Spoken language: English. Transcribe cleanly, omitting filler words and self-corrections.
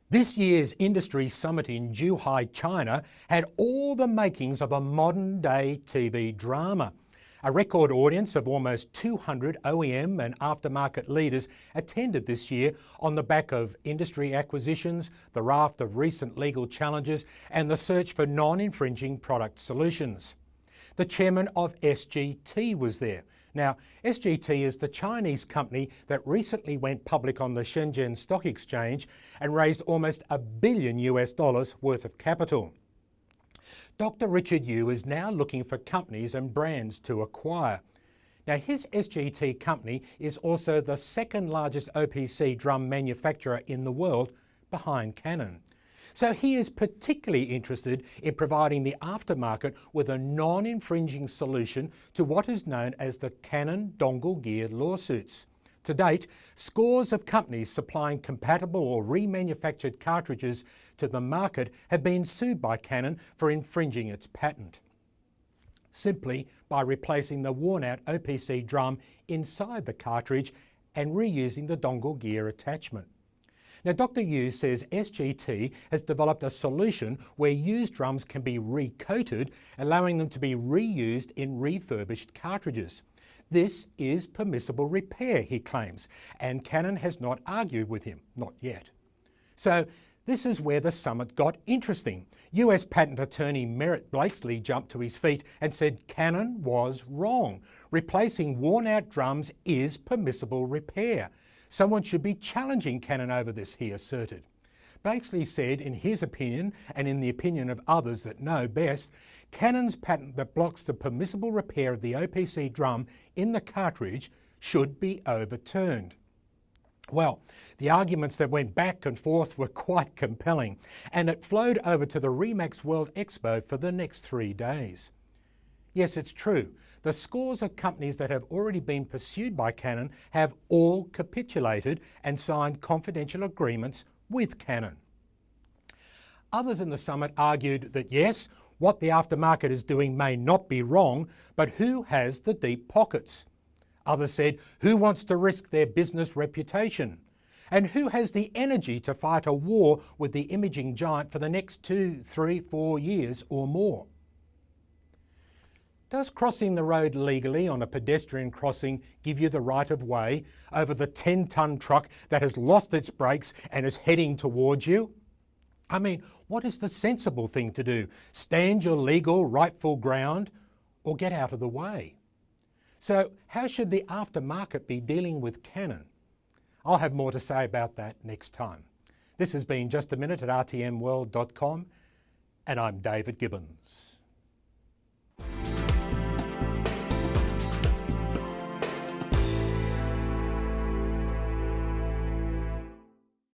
This year's industry summit in Zhuhai, China had all the makings of a modern-day TV drama. A record audience of almost 200 OEM and aftermarket leaders attended this year on the back of industry acquisitions, the raft of recent legal challenges and the search for non-infringing product solutions. The chairman of SGT was there. Now, SGT is the Chinese company that recently went public on the Shenzhen Stock Exchange and raised almost $1 billion worth of capital. Dr. Richard Yu is now looking for companies and brands to acquire. Now, his SGT company is also the second largest OPC drum manufacturer in the world, behind Canon. So he is particularly interested in providing the aftermarket with a non-infringing solution to what is known as the Canon dongle gear lawsuits. To date, scores of companies supplying compatible or remanufactured cartridges to the market have been sued by Canon for infringing its patent, simply by replacing the worn-out OPC drum inside the cartridge and reusing the dongle gear attachment. Now, Dr. Yu says SGT has developed a solution where used drums can be recoated, allowing them to be reused in refurbished cartridges. This is permissible repair, he claims, and Canon has not argued with him, not yet. So this is where the summit got interesting. US patent attorney Merritt Blakesley jumped to his feet and said Canon was wrong. Replacing worn-out drums is permissible repair. Someone should be challenging Canon over this, he asserted. Blakesley said, in his opinion, and in the opinion of others that know best, Canon's patent that blocks the permissible repair of the OPC drum in the cartridge should be overturned. Well, the arguments that went back and forth were quite compelling, and it flowed over to the Remax World Expo for the next 3 days. Yes, it's true. The scores of companies that have already been pursued by Canon have all capitulated and signed confidential agreements with Canon. Others in the summit argued that yes, what the aftermarket is doing may not be wrong, but who has the deep pockets? Others said, who wants to risk their business reputation? And who has the energy to fight a war with the imaging giant for the next 2, 3, 4 years or more? Does crossing the road legally on a pedestrian crossing give you the right of way over the 10-ton truck that has lost its brakes and is heading towards you? I mean, what is the sensible thing to do? Stand your legal, rightful ground or get out of the way? So how should the aftermarket be dealing with Canon? I'll have more to say about that next time. This has been Just a Minute at rtmworld.com, and I'm David Gibbons.